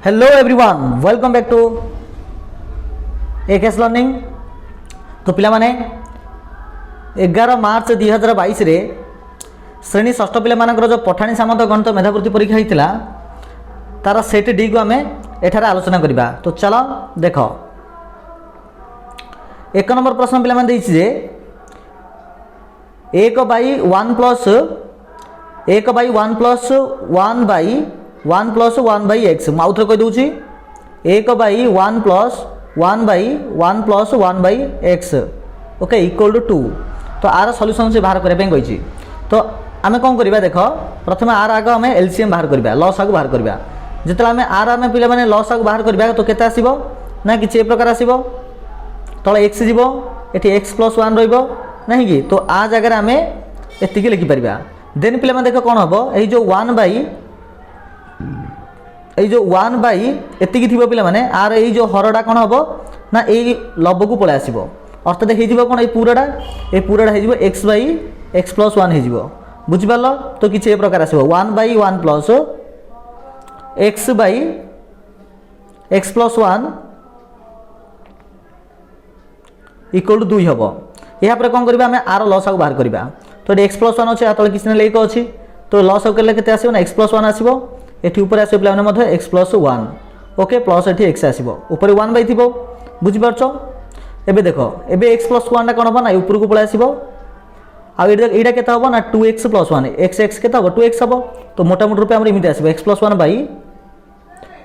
Hello everyone welcome back to AKS learning. तो पिला माने 11 मार्च 2022 रे श्रेणी षष्ठ पिला मानकर जो पठाणी सामंत गणित मेधावृत्ति परीक्षा होता तार सेट डी को आम एठार आलोचना करवा। तो चलो देख 1 नंबर प्रश्न पिला माने जे 1/1 प्लस 1/1 प्लस 1/1 प्लस 1/x आउ थे कहीदे 1/1 plus 1/1 plus 1/x okay equal to 2। तो आर सॉल्यूशन से बाहर करने तो आम कौन करवा देख प्रथम आर आग आम एलसीएम बाहर करवा लस आग बाहर करवा जिते आम आर आम पे लस आग बाहर करवा तो केते आसीबो ना कि ए प्रकार आसीबो तले एक्स जीवो एठी एक्स प्लस 1 रहिबो नहीं कि तो आ जगह आम एतिकी लिखि परिबा। देन पिला देख कौन हम ये जो 1/1 एतिकी थी पिला माने आर ये जो हरटा कौन हम ना ये लब को पलि आसो अर्थात हो कौन ये पूराटा हो x प्लस 1 हो बुझिपार। तो किसी ए प्रकार आसो 1/1 plus x plus 1 equal to 2 हम। यहाँ पर कौन करवा आम आर लस आग बाहर करवा। तो ये x प्लस 1 अच्छे तले किसी लेक अच्छी तो लस आग कले के आसो ना x प्लस 1 आसो ये ऊपर आसो पे x प्लस 1 ओके प्लस ये x आसो ऊपर 1 बाई थी बुझिपार। एबे देख एबे x प्लस 1 कौन हम ना ऊपर को पलि आसो आईटा के हम ना 2x प्लस 1 x के 2x हम। तो मोटामोटी रूप एमती आसो x plus 1 by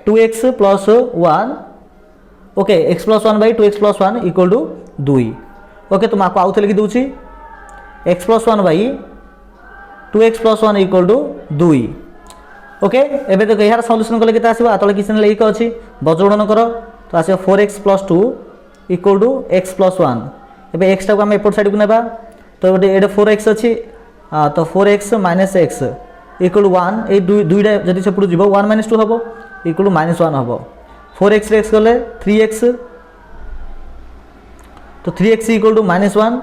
2x plus 1 okay x plus 1 by 2x plus 1 equal to 2 okay. तो मैं आपको आउ थे लिखी दूसरी x plus 1 by 2x plus 1 equal to 2 okay. एबे देखो यार सॉल्यूशन कले केते आसीबो आतले किसी लेख अछि बजोड़न कर तो आसीबो 4x plus 2 equal to x plus 1। एबे x टाको हम एपट साइड को नेबा तो एटे 4x अछि तो 4x minus x equal to 1 ए दुईटा जदि सेपट जीवो 1 माइनस 2 हबो इक्वल टू माइनस 1 हबो 4x रे x गले 3x तो 3x इक्वल टू माइनस 1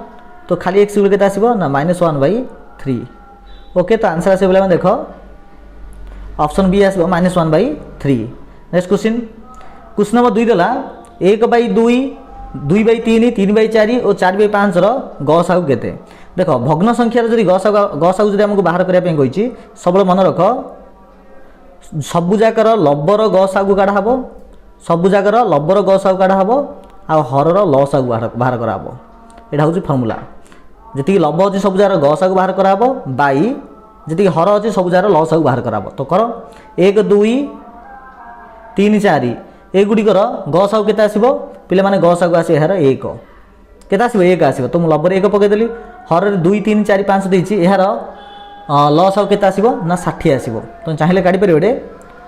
तो खाली x के आसो ना -1/3 ओके। तो आंसर आस देख ऑप्शन बी आस -1/3। नेक्स्ट क्वेश्चन नंबर 2 देला 1/2 2/3 3/4 और 4/5 गसागु केते। देख भग्न संख्यार जदि गसागु जदि हमको बाहर करने कही सब मन रख सबु जाकर लबर गसागु काढ़ा हम सबु जाकर लबर गसागु काढ़ा हम आ हरर लसागु बाहर कराब यहाँ हूँ फर्मूला जी लब अच्छी सब जार गसागु बाहर कराब बाई जी हर अच्छी सब जार लसागु बाहर कराब। तो कर 1 2 3 4 एगुड़िकर गसागु केते आसीबो पिले माने गसागु आसी यार 1 केते आसीबो 1 आसीबो तो मु लबर 1 पकेदेली हर 2 3 4 5 देछि यार लसागु केते आसीबो ना 60 आसीबो। तो चाहिए काढ़ी परिबे एटे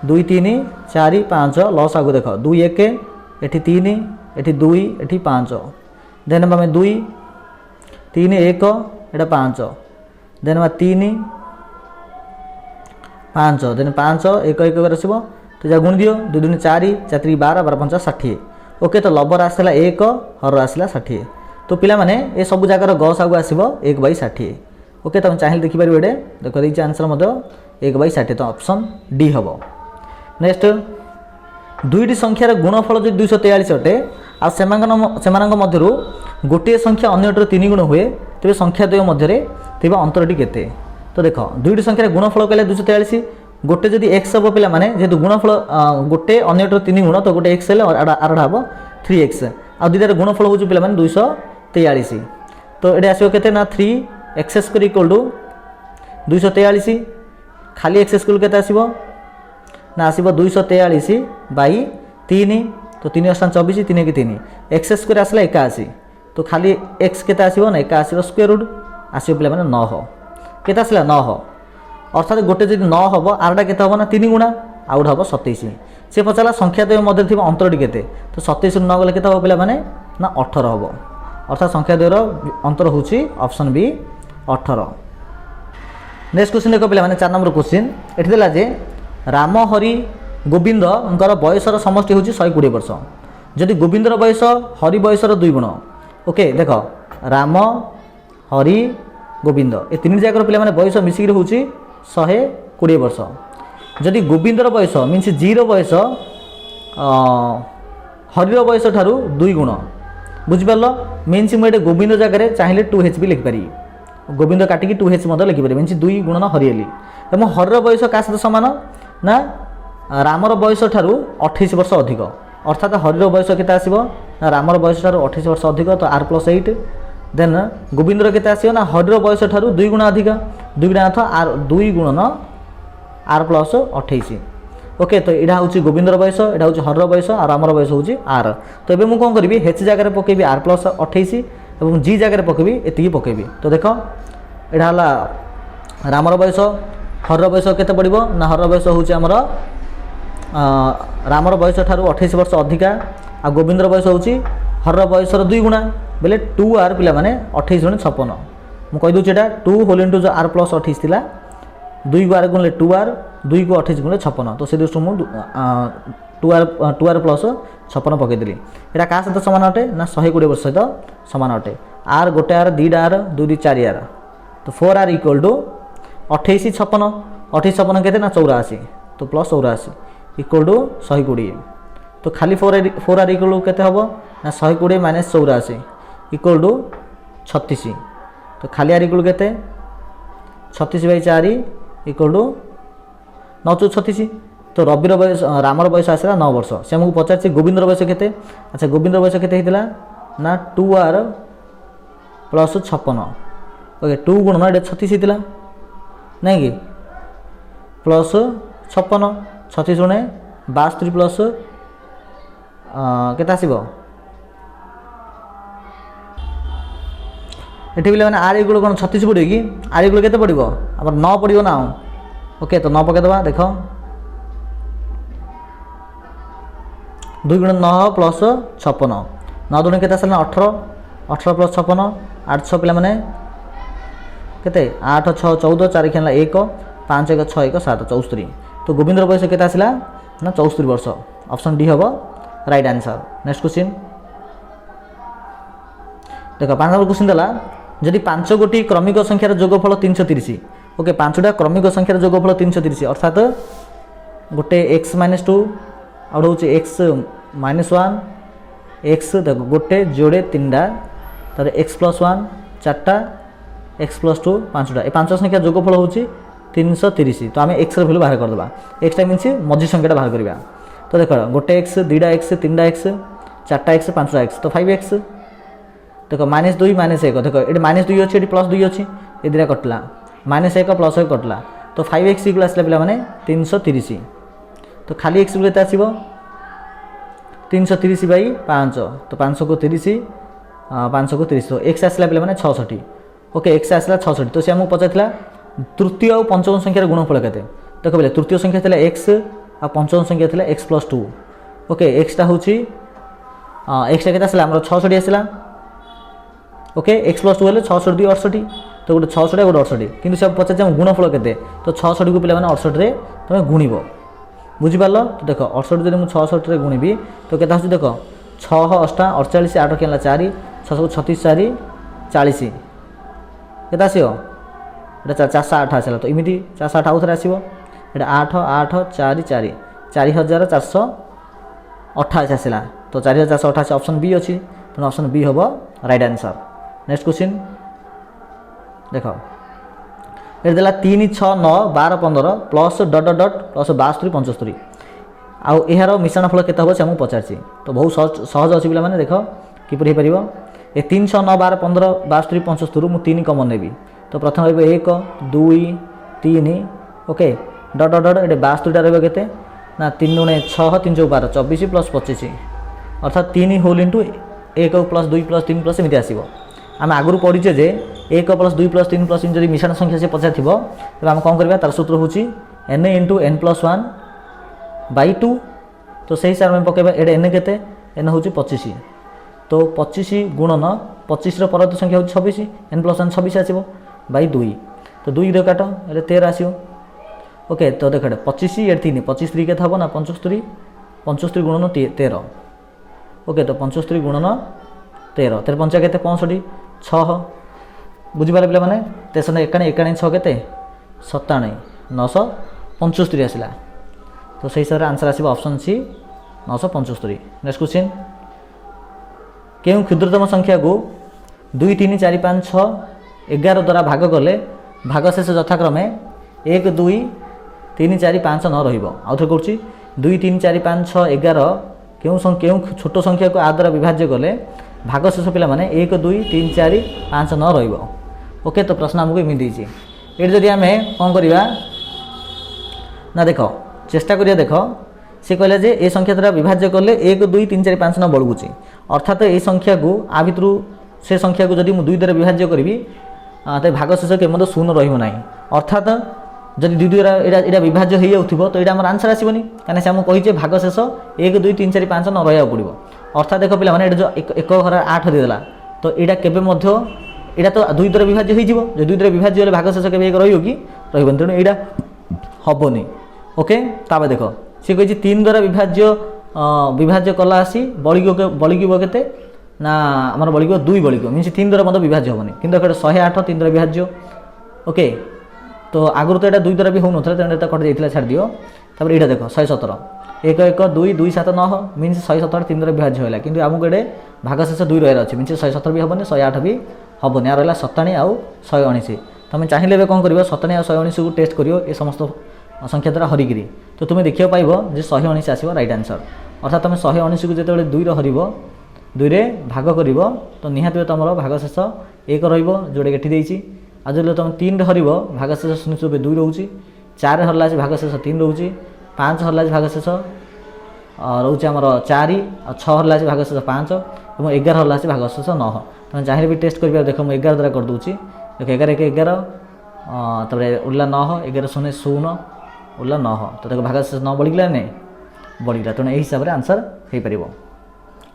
2 3 4 5 लसागु देख 2 1 एठी 3 एठी 2 एठी 5 देन आम 2 3 1 एटा 5 देन 3 5 देन 5 1 1 आसो तो जा गुण दियो 2 2 4 4 12 12 5 60 ओके। तो लबर आसला 1 हर आसला 60 तो पिला माने ए सब जगार गसागु आसो 1/60 ओके। तुम चाहिए देखिपार ये देख देखिए आंसर 1/60 तो ऑप्शन डी हम। नेक्स्ट दुईटी संख्यार गुणफल जो 243 अटे आर गोटे संख्या अन्यटर 3 गुण हुए तेज संख्या द्वय मध्य अंतरटी केते। तो देख दुईटी संख्यार गुणफल कहले 243 गोटे जदि x हम पिला माने जेहेतु गुणफल गोटे अन्यटर 3 गुण तो गोटे x आरटा हम 3x आ दुईटार गुणफल हूँ पिला माने 243 तो ये आसो केते ना 3x² इक्वल टू 243 खाली x² केते आसीबो ना आसो 243/3 तो 3 8 24 3 1 3 x² आसला 81 तो खाली x केते आसो ना 81 स्क्वायर रूट आसो पिला माने 9 केते आसला 9 अर्थात गोटे जब 9 हम आरटा केते हम ना 3 गुणा आउट हम 27 से पचारा संख्या द्वय मध्य थी अंतरटी केते तो 27 न गले केते हम पिला माने ना 18 हम अर्थात संख्या द्वयर अंतर होची ऑप्शन बी 18। नेक्स्ट क्वेश्चन देख पिला माने 4 नंबर क्वेश्चन एठी देला जे राम हरि गोविंद बयसर समष्टि हूँ 120 वर्ष जदि गोविंदर बयस हरि बयसर 2 गुण ओके। देख राम हरि गोविंद ए 3 जगह पिला माने बयस मिसिक हूँ 120 वर्ष जदि गोविंदर बयस मीन्स जीरो बयस हरिर बयस ठारू 2 गुण बुझिपार मीन्स मुझे गोविंद जगह चाहिए 2H भी लिखिपारि गोविंद काटिकी 2H लिखिपारि मीन्स 2 गुणन हरिएली एवं हरिर बयस क्या सहित सामान ना रामर बयस ठारू 28 वर्ष अधिक अर्थात हरिर बयस केते आसीबो ना रामर बयस ठारू 28 वर्ष अधिक तो r+8 देन गोविंदर केते आसीबो ना हरिर बयस ठारू 2 गुण अधिक 2 गुण अर्थ r 2 गुणन r+28 ओके तो यहाँ हूँ गोविंदर बयस यहाँ हूँ हरर बयस और रामर बयस हूँ r तो ये मुझे कौन करी H जगह पकेबी r+28 और G जगह पकेबी एति पकेबी तो देख यहाँ है रामर बयस हरर बयस केते पड़ो ना हरर बयस हूँ आमर रामर बयस ठारू 28 वर्ष अधिका आ गोविंदर बयस हूँ हरर बयसर 2 गुणा बोले 2r पिला माने 28 गुणे 56 मुझे कहीदे यहाँ 2 होल इंटू जो r+28 थिला 2 को r गुणले 2r 2 को 28 गुणले 56 तो से दृष्टि मुझे 2r+56 पकईदेली यहाँ क्या सहित सामान अटे ना 120 वर्ष सहित सामान अटे r गोटे r 2टा r 2 2 4r तो 4r इक्वल टू 28 56 28 56 के ना 84 तो +84 इक्वल टू 120 तो खाली 4r इक्वल टू केते हबो ना 120 माइनस 84 इक्वल टू 36 तो खाली r इक्वल केते 36/4 इक्वल टू 936 तो रविर बयस रामर बयस आसला 9 वर्ष से आमको पचार गोविंदर बयस केते अच्छा गोविंदर बयस केते हेतिला ना 2r + 56 ओके 2 गुण ना 36 हेतिला नहीं कि +56 36 गुणे 62 प्लस केते आसीबो एठी बिले माने r इक्वल कोन 36 पड़ो कि r इक्वल केते पड़िबो अब 9 पड़िबो ना ओके तो 9 पके दबा देखो 2 गुण 9 प्लस 56 9 दुणे केते आसला 18 18 प्लस 56 8 6 पिला माने केते 8 6 14 4 खेला 1 5 1 6 1 7 64 तो गोविंदर बयस केते आसला ना 64 वर्ष ऑप्शन डी हबो राइट आंसर नेक्स्ट क्वेश्चन देखो 5 नंबर क्वेश्चन दला जदि 5 गोटी क्रमिक संख्यार जोगफल 330 ओके 5टा क्रमिक संख्यार जोगफल 330 अर्थात गोटे x-2 और हूँ x-1 x देखो गोटे जोड़े 3टा तर x+1 4टा x+2 5टा ये 5 संख्या जोगफल हूँ 330 तो आम x भैल्यू बाहर करदे x मीन्स मझी संख्याटा बाहर करवा तो देख गोटे x 2टा x 3टा x 4टा x 5टा x तो 5x देख -2 -1 देख ये -2 अच्छी ये +2 अच्छी ये दुटा कटला -1 +1 कटला तो 5x इक्वल आसला पिला माने 330 तो खाली x केते आसीबो 330/5 तो 500 को 30 500 को 30 तो x आसला पिला माने 66 ओके x आसला 66 तो से हमको पचारथिला तृतीय और पंचम संख्यार गुणफल केते देख बोले तृतीय संख्या थिला x आ पंचम संख्या थिला x+2 ओके x टा होची x टा केते आसला हमर 66 आसला ओके x+2 हेले 66 2 68 तो गोटे 66 गोटे 68 किंतु सब पचार हम गुणफल केते तो 66 को पिला माने 68 रे तमे गुणिबो बुझि पारलो तो देखो 68 जदि मु 66 रे गुणिबी तो केता होची देखो 6 8 48 8 केला 4 6 36 4 40 केता आसीओ एटा 408 आसला तो इमिति 408 आउथरे आसीबो एटा 8 8 4 4 4428 आसला तो 4428 ऑप्शन बी अछि तो ऑप्शन बी होबो राइट आंसर नेक्स्ट क्वेश्चन देखो ये देला 3 6 9 12 15 plus dot dot dot plus 72 75 आउ एहार मिश्रण फल केते होबो से हम पचारछि तो बहुत सहज अछि बिला माने देखो किपर हे परिबो ए 3 6 9 12 15 72 75 मु 3 कॉमन नेबी तो प्रथम होइबो 1 2 3 okay dot dot dot A 72 टा रहबो केते ना 3 गुणे 6 3 12 24 प्लस 25 अर्थात 3 whole into 1 plus 2 plus 3 plus एमती आसीबो आम आगुरी पढ़ीचे जे 1 प्लस 2 प्लस 3 प्लस जब मिश्रण संख्या से पचार थी तब आम कौन करवा तार सूत्र हूँ n इंटू n+1/2 तो सही हिसाब में पकेबा एडे n केते n हूँ 25 तो 25 गुणन 25 परवर्त संख्या हूँ 26 n+1 26 आसो / 2 तो 2 रे काट ये 13 आसो ओके तो देख 25 ये 3 25 3 के हम ना 75 75 गुणन 13 ओके तो 75 गुणन 13 13 पंचा के 65 6 बुझिपारे पे मैंने 13 एकाणी 6 के 97 975 आसला तो सही हिसाब से आंसर आसो ऑप्शन सी 975। नेक्स्ट क्वेश्चन, केउं क्षुद्रतम संख्या को 2 3 4 5 6 11 द्वारा भाग कले भागशेष यथाक्रमे 1 2 3 4 5 9 रहिबो। आउ थरे कहूची 2 3 4 5 6 11 केउं छोट संख्या को आ द्वारा विभाज्य कले भागशेष पिला माने 1 2 3 4 5 9 रहिबो। ओके, तो प्रश्न हमको एमि देछि एट जदि आमे कोन करिबा ना देखो चेष्टा करिया देखो से कहले जे ए संख्या द्वारा विभाज्य कले 1 2 3 4 5 9 बढुची अर्थात ए संख्या को आ भितरु से संख्या को जदि मु 2 द्वारा विभाज्य करिवि ते भागशेष के मते शून्य रहिबो नाही अर्थात जदि 2 द्वारा एटा विभाज्य हेइ जाउथिबो तो एटा हमर आंसर आसीबोनी काने से हम कहि जे भागशेष 1 2 3 4 5 9 रहिया पड़िबो अर्थात देखो पिला माने एटा जो 1 घरा 8 दे देला तो एटा केबे मध्य एटा तो 2 द्वारा विभाज्य हेइ जिवो जो 2 द्वारा विभाज्य होले भागशेष केबे 1 रहियो कि रहिबोनी तेणु एटा हबोनी। ओके, ताबे देखो से कहि 3 द्वारा विभाज्य कला आसी बळिगो केते ना हमर बळिगो 2 बळिगो मींस 3 द्वारा मते विभाज्य होबनी किंतु एटा 108 3 द्वारा विभाज्य। ओके, तो आगुर तो एटा 2 द्वारा भी हो नथले तेणु एटा कट जाइतला छाड़ दियो। तापर एटा देखो 117 1 1 2 2 7 9 मींस 117 3 द्वारा विभाज्य होला किंतु हमको एडे भागशेष 2 रहर अछि मींस 117 भी हबनी 108 भी हबनी आ रहला 97 आउ 119 तमे चाहिले बे कोन करिवो 97 आ 119 को टेस्ट करियो ए समस्त संख्या द्वारा हरिगिरी तो तुम देखियो पाइबो जे 119 आसीबो राइट आंसर अर्थात तुम 119 को जेतेबेले 2 रे हरिबो 2 रे भाग करिवो तो निहाती तमरो भागशेष 1 रहिबो जोडे गेठी देइची आ जले तुम 3 रे हरिबो भागशेष सुनिछु 2 रहउची 4 रे हरला से भागशेष 3 रहउची 5 हरला से भागशेष रहउची हमरो 4 आ 6 हरला से भागशेष 5 एवं 11 हरला से भागशेष 9 तुम चाहिए भी टेस्ट करिबा देखो म 11 द्वारा कर दूची देखो 11 1 11 तबरे उल्ला 9 11 0 0 उल्ला 9 तो देखो भागशेष 9 बढ़िला नै बढ़िला तेणु एही हिसाब रे आंसर हे परिबो।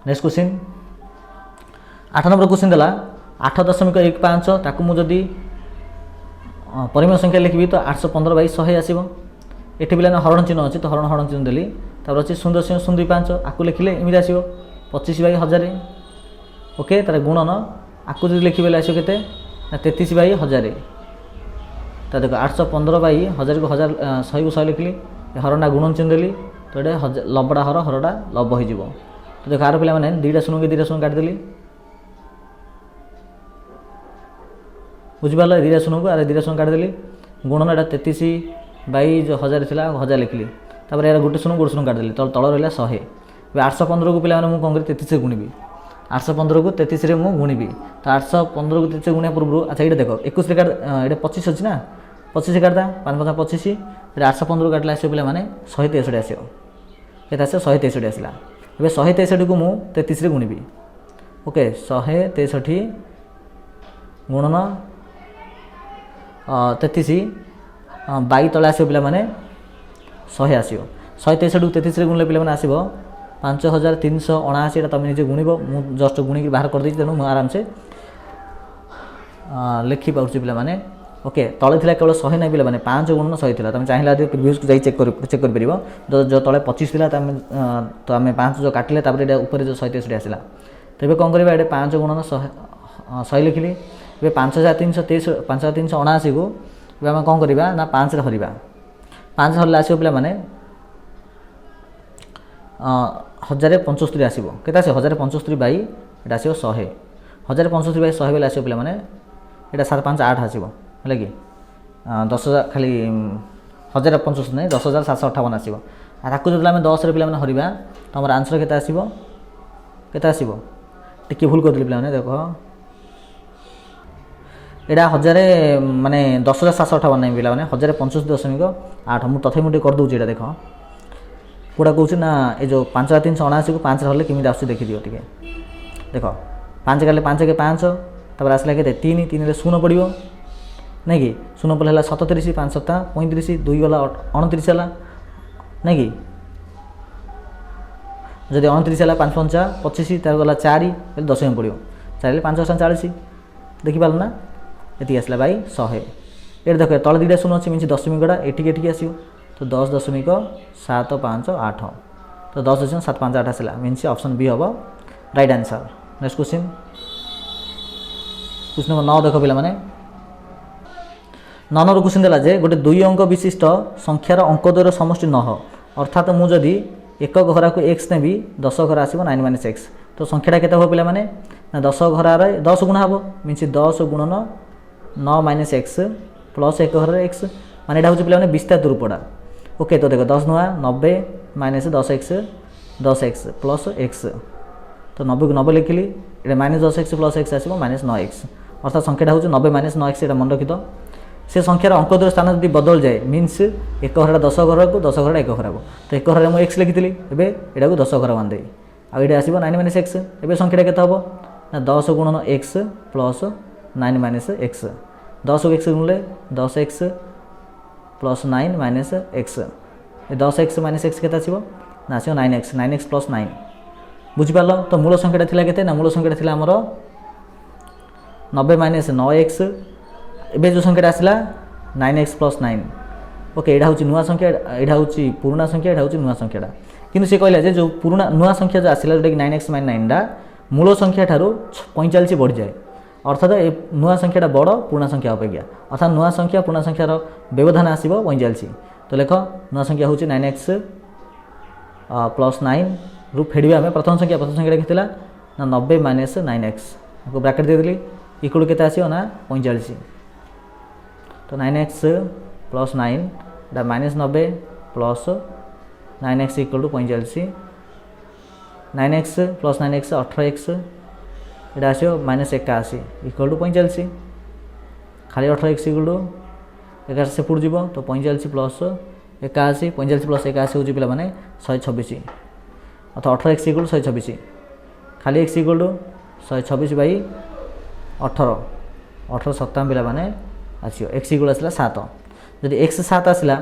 नेक्स्ट क्वेश्चन 8 नंबर क्वेश्चन देला 8.15 ताकू मु जदी परिमेय संख्या लिखबी तो 815 बाई 100 आसीबो एठी बिला हरण चिन्ह अछि तो हरण चिन्ह देली तापर अछि 0.025 आकु लिखिले एमि आसीबो 25 बाई 1000। ओके, तार गुणन आकु जदी लिखिबे आसीबो केते ना 33 बाई 1000 तो देखो 815 बाई 1000 को 1000 100 को 100 लिखली हरणा गुणन चिन्ह देली तो ये लबड़ा हरड़ा लब हो जिवो तो देखो आर पिला माने 2टा शून्य के 2टा शून्य काट देली बुझि पाला 2टा शून्य को आर 2टा शून्य काट देली गुणन एटा 33 बाई जो 1000 थिला 1000 लिखली तापर यार गोटे शून्य काट देली तो तळ रहला 100 815 को पिला माने मु कोन करी 33 गुणिबी 815 को 33 रे मु गुणिबी तो 815 को 33 गुणिया पूर्व अच्छा एटा देखो 21 रे काट एटा 25 अछि ना 25 काटदा 5 5 25 रे 815 काटला आसे पिला माने 163 आसीओ केता आसे 163 आसीला एबे 163 को मु 33 रे गुणिबी। ओके, 163 गुणन 33 बाई तळे आसीओ पिला माने 100 आसीओ 163 को 33 रे गुणले पिला माने आसीबो 5379 एटा तमे निजे गुणिबो मु जस्ट गुणी के बाहर कर दै तेनु मु आराम से लिखि पाउछि पिला माने। ओके, तळे थिला केवल 100 नै पिला माने 5 गुणन 100 थिला तमे चाहिला जे प्रीवियस को जाई चेक कर परिबो जो तळे 25 थिला तमे तो आमे 5 जो काटिले तापर एटा ऊपर जो 163 आसीला तबे कोन करबा एटा 5 गुणन 100 लिखिली एबे 5323 5379 को एबे हम कोन करबा ना 5 रे हरिबा 5 हरला आसीबो पिला माने 1075 आसीबो केता आसी 1075 बाई एटा आसीबो 100 1075 बाई 100 बेला आसीबो पिला माने एटा 758 आसीबो हला कि 10000 खाली 1075 नै 10758 आसीबो आ ताकू जदि हम 10 रे पिला माने हरिबा त हमर आंसर केता आसीबो टिके भूल कर दिले पिला माने देखो एटा 1000 माने 10758 नै पिला माने 1075.8 मु तथे मुटे कर दउ एटा देखो पूरा कहूँ ना ये जो 5379 को 5 हल्ले केमी आस देखी दियो टिके देखो 5 काले 5 के 5 तब आसला के 3 3 रे 0 पड़ो नहीं कि 0 पड़े 37 5 7 35 2 गला 29 है नहीं कि जदि 29 है 5 5 25 तार गला 4 10 में पड़ो 4 5 40 देखिपाल ना ये आसला बाई 100 ये देख तले 2टा शून्य अच्छे मीन 10 गड़ा एटी आसो तो 10.758 तो 10.758 आसला मीन्स ऑप्शन बी हम right answer. Next question number 9 देख पिला माने 9 नंबर क्वेश्चन देला जे गोटे 2 अंक विशिष्ट संख्यार अंक द्वयर समष्टि 9 अर्थात मु जदि एक घर को एक्स नेबी 10 घर आसो 9 माइनस एक्स तो संख्याटा केते हो पिला माने ना 10 घर 10 गुणा हम मीनस 10 गुणन 9 माइनस एक्स प्लस एक घर एक्स माने एटा हो पिला विस्तार रूपटा ओके तो देखो 10 नुआ 90 माइनस 10 एक्स प्लस एक्स तो 90 को 90 लिखिली ये माइनस 10 एक्स प्लस एक्स आसो माइनस 9 एक्स अर्थात संख्याटा हो 90 माइनस 9 एक्स मन रखी तो से संख्यार अंक द्वारा स्थान यदि बदल जाए मीनस एक घर 10 घर को 10 घर एक घर हम तो एक घर मुझे एक्स लिखी एवं यहाँ 10 घर बांधे आगे आसो 9 माइनस एक्स एवं संख्याटा केते हम ना 10 गुणन एक्स प्लस 9 माइनस एक्स 10 को एक्स गुणले 10 x plus 9 minus x 10 x minus x केते आसो ना आसो 9 एक्स प्लस 9 बुझिपार तो मूल संख्याटा थिला केते ना मूल संख्याटा थिला हमर 90 माइनस 9 एक्स एवं जो संख्याटा आसला 9 एक्स प्लस 9 ओके यहाँ हूँ नुआ संख्या यहाँ हूँ पुराना संख्या यहाँ हूँ नुआ संख्याटा किंतु से कहला जो पुराना नुआ संख्या जो आसला जोटा कि 9 एक्स माइनस 9 टा मूल संख्या ठारू 45 बढ़ जाए अर्थात ए नुआ संख्याटा बड़ पुराना संख्या अपेक्षा अर्थात नुआ संख्या पुराना संख्यार व्यवधान आसो 45 तो लेख नुआ संख्या हूँ 9 एक्स प्लस 9 रु फेड़ आम प्रथम संख्या कितना ना 90 माइनस 9 एक्स आपको ब्राकेट देदेली इक्वल के आसो ना 45 तो 9 x plus 9 minus 90 plus 9 x equal to 45 9 x plus 9 x 18 x ये आसो माइनस 81 इक्वल टू 45 खाली 18 एक्स इक्वल टू 11 से पुट जीव तो 45 प्लस 81 45 प्लस 81 हूँ पे मैंने 126 अर्थात 18 एक्स इक्वल 126 खाली एक्स इक्वल टू 126 बै 18 18 सप्ताह पे मैंने आसो एक्स इक्वल आसला 7 जदि एक्स 7 आसला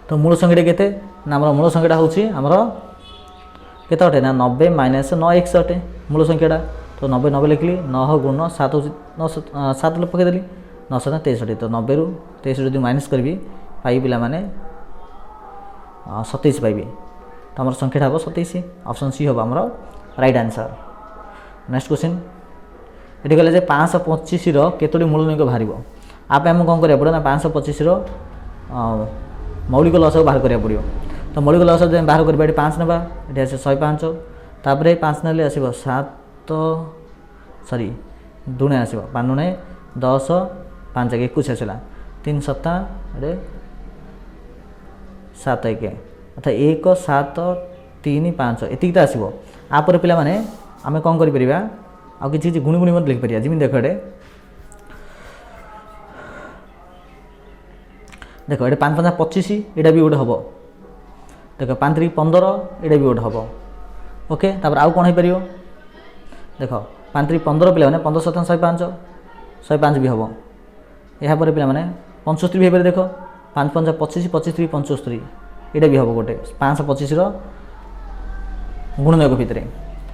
तो मूल संख्याटा केते ना आमर मूल संख्याटा होची आमर केते अटे ना 90 माइनस 9 एक्स अटे मूल संख्याटा तो 90 90 लिखली 9 गुण 7 होची 9 7 पकईदेली 9 7 63 तो 90 रु 63 जो माइनस करी पाई पिला माने 27 पाइबे तो आमर संख्याटा हम 27 ऑप्शन सी हम आमर राइट आंसर नेक्स्ट क्वेश्चन ये कहले 525 केतोटी मूल निक बाहर आप आम कौन करा पड़ो ना 525 मौलिक लस बाहर करा पड़ो तो मौलिक लस बाहर करवा ये 5 ना ये आस 105 तापर 5 ना आसो 7 सरी दुणे आसो 5 दुणे 10 5 21 आसला 3 सप्ताह 7 1 अर्थात 1 7 3 5 एतिक तो आसो आपर पिला माने आम कौन कर आ कि गुणी गुणी मत लिखिपर जमी देख ये देख ये 5 5 25 यहाँ भी गोटे हम देख 5 3 15 यहाँ भी गोटे हम ओके तापर आउ कौन हो पार देख 5 3 15 पे 15 7 105 105 भी हम यापर पे 75 भी हो देख 5 5 25 25 3 75 यहाँ भी हम गोटे 525 गुणनक भितर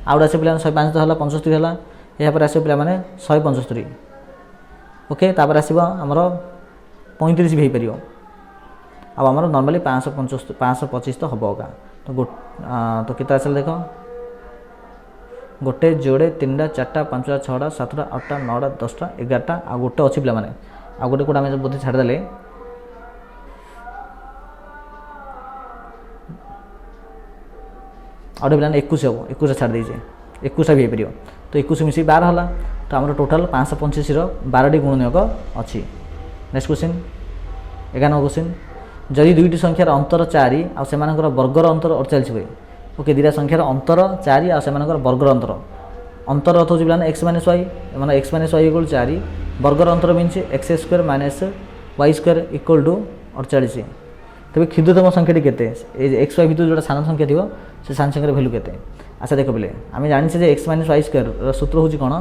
आउट आस पे 105 तो है 75 है यापर आस पे 175 ओके तापर आसो आमर 35 भी हो पार आमर नॉर्मली 525 तो हम का तो कितना आस देख गोटे जोड़े 3टा 4टा 5टा 6टा 7टा 8टा 9टा 10टा 11टा आ गोटे अच्छी पे आ गोटे कौट आम बोधे छाड़देले आउटे पे 21 हम 21 छाड़ देचे 21टा भी हो पार तो 21 मिसी 12 है तो आम टोटाल 525 12टी गुणनक अच्छी नेक्स्ट क्वेश्चन 11 क्वेश्चन जदि दुईटी संख्यार अंतर 4 आ से वर्गर अंतर 48 हुए ओके दुटा संख्यार अंतर 4 आ से वर्गर अंतर अंतर अर्थ हो एक्स माइनस वाई मैंने एक्स माइनस वाई इक्वल 4 वर्गर अंतर means x square minus y square equal to 48 तेज क्षुद्रतम संख्याटी केते एक्स वाई भितर जो सान संख्या थी से सान संख्यार भैल्यू केते अच्छा देख पे आम जानी एक्स माइनस वाई स्क्वायर सूत्र हूँ कौन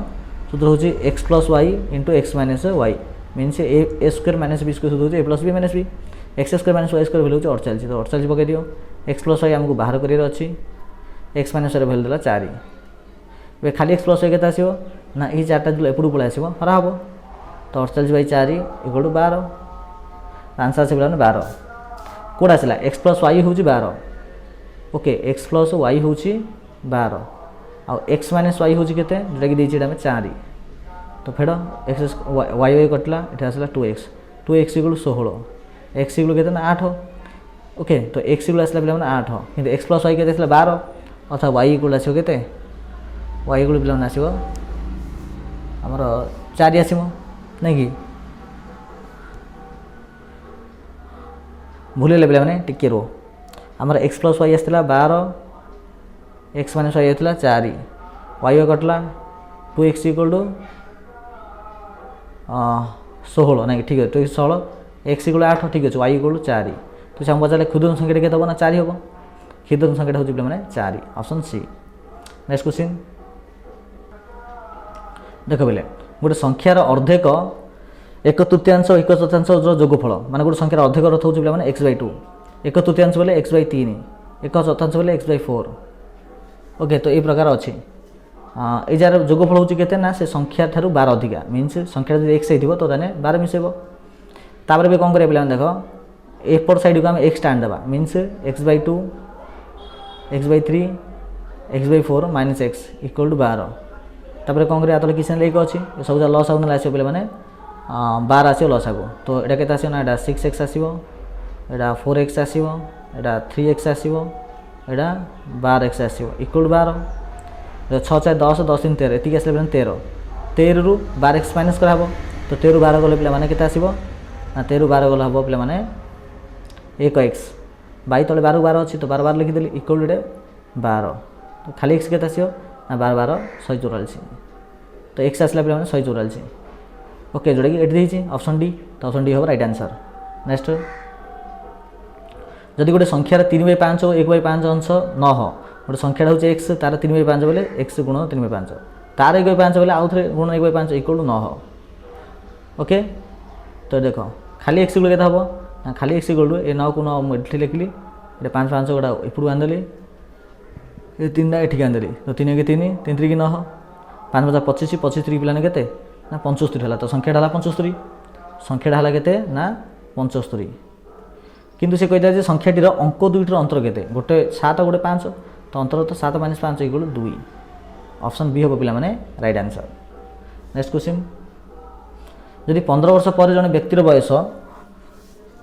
सूत्र हूँ x plus y into x minus y means a square minus b square सूत्र a plus b minus b x square minus y square value हूँ 48 तो 48 पकई दियो एक्स प्लस वाई आमको बाहर कर अच्छी एक्स माइनस वाई भैल्यू देला 4 ए खाली एक्स प्लस वाई के आसो ना ये 4टा जो एपटू पलि आसो हरा हम तो 48/4 इक्वल टू 12 आंसर आस 12 कौट आसला एक्स प्लस वाई हूँ 12 ओके एक्स प्लस वाई हूँ 12 आ एक्स माइनस वाई हूँ केते जोटा कि देछि 4 तो फेड़ एक्स वाई वाई कटला ये आसला 2x इक्वल 16 एक्स इक्वल केते ना 8 ओके तो एक्स इक्वल आसला पे 8 कि एक्स प्लस वाई के 12 अर्थात वाई इक्वल आसो के वाई इक्वल पे आसो आमर 4 आसो नहीं कि भूल पे टिके रो आमर एक्स प्लस वाई आसला 12 एक्स माइनस वाई आसला 4 Y catla 2x equal to 16 ना ठीक है 2 16 एक्स इक्वल 8 ठीक अच्छे वाई इक्वल 4 तो से हम पचारे क्षुद्र संख्या के ना 4 हम क्षुद्र संख्या हूँ पे 4 ऑप्शन सी। नेक्स्ट क्वेश्चन देख पे गोटे संख्यार अर्धेक 1/3 1/4 जोगफल माने गोटे संख्यार अर्धेक अर्थ हूँ पे x/2 1/3 बोले x/3 1/4 बोले x/4 ओके तो ये प्रकार अच्छे ये जार जोगफल हूँ के ना से संख्या ठारू 12 अधिका मीन्स संख्या जो एक्स हो तो 12 मिसेब तापर भी कौन करें पे देख एपट साइड को आम एक्स टाण देवा means x/2 x/3 x/4 minus x equal to 12 तापर कौन करें आतले किसी लेक अच्छी सब लस आउन आसो पे 12 आसो लस आगो तो ये आसो ना यहाँ 6x आसो यहाँ 4x आसो यहाँ 3x आसो यहाँ 12x आसो इक्वल टू 12 6 4 10 10 3 13 ये आसले 13 13 रु 12x माइनस कराब तो 13 12 गले पे के आसो ना 13 12 गले हम पे 1x बाई तले 12 12 अच्छी तो 12 12 लिखिदेली इक्वल टू 12 तो खाली एक्स के आसो ना 12 12 144 तो एक्स आसला पे 144 ओके जोटा कि ये ऑप्शन डी तो ऑप्शन डी हम राइट आंसर। नेक्स्ट जदि गोटे संख्यार 3/5 और 1/5 अंश न हो गोटे संख्या हूँ एक्स तार 3/5 बोले एक्स गुण 3/5 तार 1/5 बोले आउ थे गुण 1/5 इक्वल टू न हो ओके तो देख खाली एक्स इक्वल के हम ना खाली एक्स इक्वल टू ए 9 को 9 मुझे लिखली ये 5 5 गोटा एपड़ू आनदेली ये 3टा एठिक आनदेली तो 3 के 3 3 3 9 5 5 25 25 3 पिलाने के ना 75 है तो संख्याटा है 75 संख्याटा है के ना 75 किंतु से कही संख्याटीर अंक दुईटर अंतर के गोटे 7 गोटे 5 तो अंतर तो 7 - 5 इक्वल 2 ऑप्शन बी हम पे राइट आंसर। नेक्स्ट क्वेश्चन जदि 15 वर्ष पर जन व्यक्तिर बयस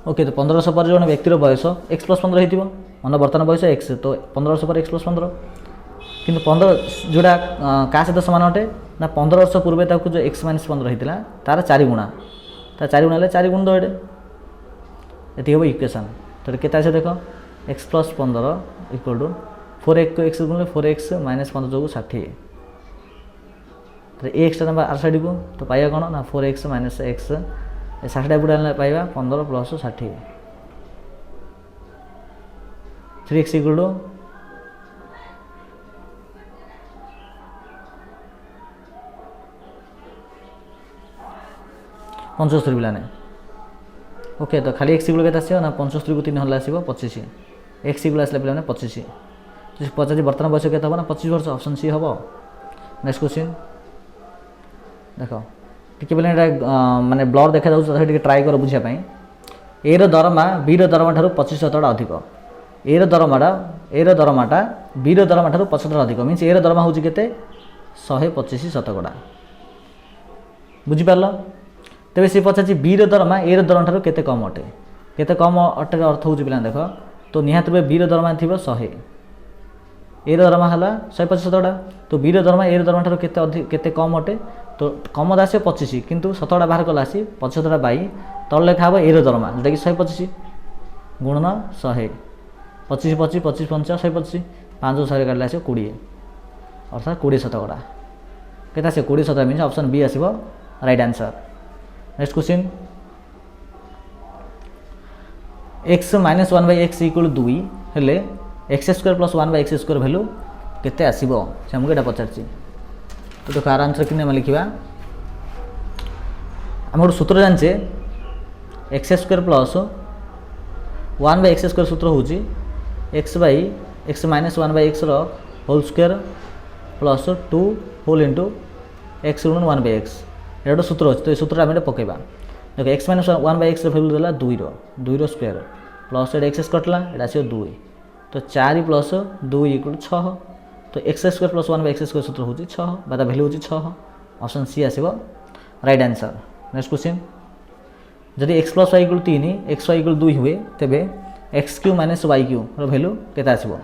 ओके तो 15 वर्ष पर जन व्यक्तिर बयस x + 15 हो मन बर्तमान बयस x तो 15 वर्ष पर x + 15 किंतु 15 जोड़ा क्या सहित सामान अटे ना 15 वर्ष पूर्वे जो x - 15 होता तार 4 गुणा तार 4 गुणा 4 गुण दो ये हम इक्वेशन तो के देख x + 15 इक्वल टू 4x गुण 4x - 15 जो 60 तो एक्स आर साइड को तो पाइबा कौन ना 4x - x 60 बुढ़ा पाइबा 15 + 60 3x इक्वल टू 75 पिलाने ओके तो खाली एक्स इक्वल के ना 75 को 3 हल्ला आसो 25 एक्स इक्वल आसला पे 25 पचास बर्तमान बयस के हम ना 25 वर्ष ऑप्शन सी हम। नेक्स्ट क्वेश्चन देख टी पे माने ब्लर देखा जाए ट्राए कर बुझापी ए दरमा बी दरमा ठार 25% अधिक ए दरमाटा बी दरमा ठार 25% अधिक मीन्स ए दरमा हूँ के 125% बुझिपार तेज सी पचार बी दरमा ए दरमा ठार के कम अटे के कम अटे अर्थ हूँ पे देख तो निहत रूपे बी दरमा थी 100 ए दरमा है 125 तो बी दरमा ए दरमा ठार के कम अटे तो कम आस 25 किंतु 17 बाहर कला आसी 75 बाई तल लिखा हे ए दरमा जोटा कि 125 गुणन 100 25 25 25 5 125 5 100 काटले आस 20 अर्थात 20% के 20% मीन ऑप्शन बी आसो right answer. Next question x - 1/x equal 2 हेले x² + 1/x² भैल्यू केते आसीबो से हमको एटा पचारछि तो देखो आराम से कि लिखा आम गोटे सूत्र जाने x² + 1/x² सूत्र हूँ x - 1/x whole square plus 2 whole into x गुण 1/x ये गोटे सूत्र अच्छे तो ये सूत्र आम पकेबा देखो x - 1/x भैल्यू देला 2 स्क्वायर प्लस ये एक्स कटला ये आसो 2 तो 4 + 2 इक्वल 6 तो x² + 1/x² सूत्र हूँ 6 बार भैल्यू हूँ 6 ऑप्शन सी आसो राइट आंसर। नेक्स्ट क्वेश्चन जदि x + y = 3 xy = 2 हुए तेबे x q minus y q value केते आसीबो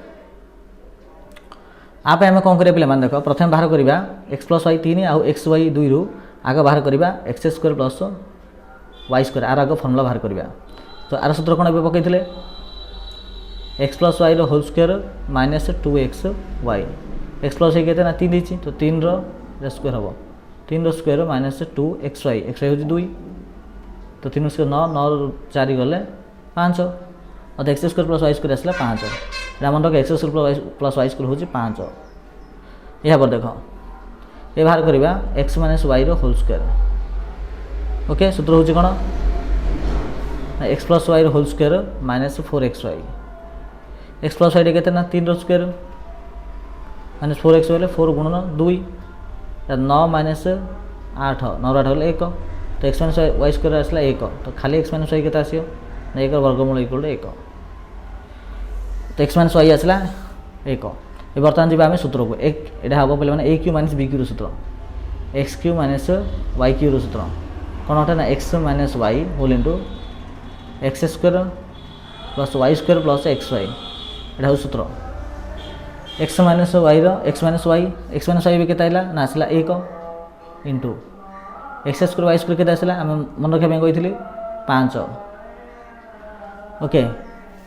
आप आम कौन करिया पे देख प्रथम बाहर करवा एक्स प्लस वाई 3 आउ एक्स वाई 2 रु आग बाहर करवा x square plus y square आर आग फर्मुला बाहर करवा तो आर सूत्र कौन ए पकईले x plus y whole square minus 2x y x plus y के 3 देती तो 3 स्क्वायर हम 3 square minus 2x y x y हूँ 2 तो 3 स्क्वायर 9 9 4 गले 5 और x square plus y square आसला 5 मन रख x square plus y square हूँ 5 यहाँ पर देख ये बाहर करवा x minus y whole square okay सूत्र हूँ कौन x plus y whole square minus 4x y x plus y के 3 स्क्वायर माइनस 4x वाई 4 गुणन 2 9 माइनस 8 9 8 गले 1 तो एक्स माइनस वाई स्क्वायर आसला 1 तो खाली एक्स माइनस वाई के आसो 1 वर्गमूल इक्वल टू 1 तो एक्स माइनस वाई आसला 1 ये बर्तमान जी आम सूत्र को एक यहाँ हम पे a q minus b q सूत्र x q minus y q सूत्र कौन अटे ना x minus y whole into x square plus y square plus x y यहाँ सूत्र x minus y x minus y भी केते आइला ना आसला 1 into x square y square केते आसला आम मन रखा कही 5 ओके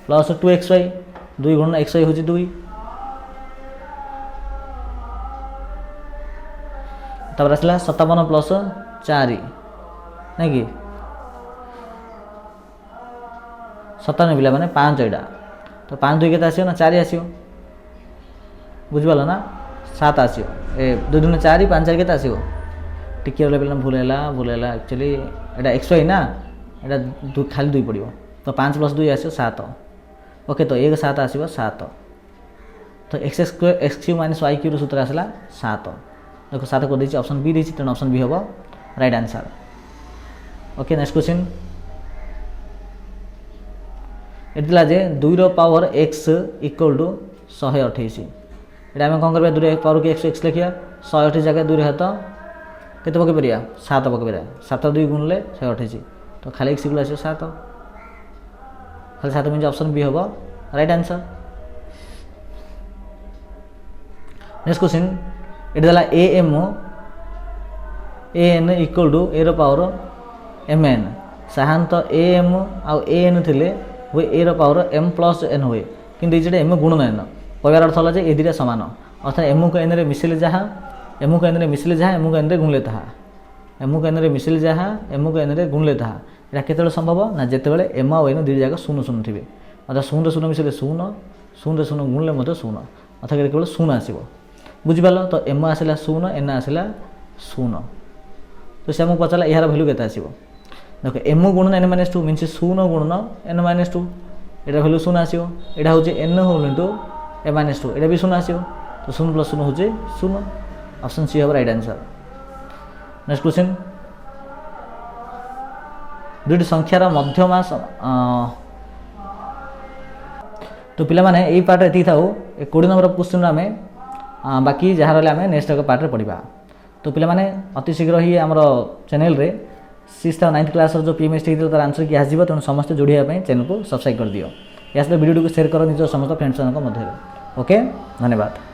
प्लस 2x वाई 2 गुण एक्स वाई हूँ 2 तब आसला 57 प्लस 4 नहीं कि 97 पिला माने 5 यहाँ तो 5 2 के आसो ना 4 आसो बुझिपाल ना 7 आसो ए 2 2 4 5 4 के आसो टिके पे भूल है एक्चुअली यहाँ एक्स वाई ना यहाँ खाली 2 पड़ो तो 5 प्लस 2 आसो 7 ओके तो 1 7 आसो 7 तो x square x q minus y q सूत्र आसला 7 देखो 7 कर देती ऑप्शन बी देती तेणु ऑप्शन बी हम right answer okay next question ये जे 2 पावर x इक्वल टू 128 ये आम कौन कर 2 पावर की x लिखा 128 जगह 2 हाथ के पकई पार 7 पकई 7 2 गुणले 128 तो खाली x आस 7 खाली 7 मीन ऑप्शन बी हम राइट आंसर नेक्स्ट क्वेश्चन ये a m a n equal to a power m n साधारणतः ए एम आउ ए एन थे हुए a power m plus n हुए कि एम गुणन एन कहबार अर्थ है ए दुटा सामान अर्थात एम को एन मिसिले जहाँ एम को एन मिसिले जहाँ एम को एन गुणले ताहा एम को एन मिसिले जहाँ एम को एन गुणले ताहा यहाँ केत संभव ना जिते एम आउ एन दुई जाक शून्य शून्य थे अर्थात शून्य शून्य मिसिले शून्य शून्य शून्य गुणले शून्य अर्थात केवल शून्य आसो बुझिपाल तो एम आसला शून्य एन आसला शून्य तो से आमको पचारा यार भैल्यू के आसो देख एम गुणन एन माइनस 2 मीन्स शून्य गुणन एन माइनस 2 यहाँ भैल्यू शून्य आसो यहाँ हूँ एन होल इंटू ए माइनस 2 यहाँ भी शून्य आसो तो शून्य प्लस शून्य हूँ शून्य ऑप्शन सी हम राइट आंसर नेक्स्ट क्वेश्चन दुईटी संख्यार मध्यमा तो पिला माने यही पार्ट ये था 20 नंबर क्वेश्चन आम बाकी जहाँ रहा आम नेक्स्ट पार्ट पढ़ा तो पिला माने अति शीघ्र ही आम चैनल रे 6th और 9th क्लास जो पीएमएस टी तार आंसर कि आसो तेणु समस्त जोड़ाई चैनल को सब्सक्राइब कर दियो या वीडियो को शेयर करो निज समस्त फ्रेंड्स मध्य ओके धन्यवाद।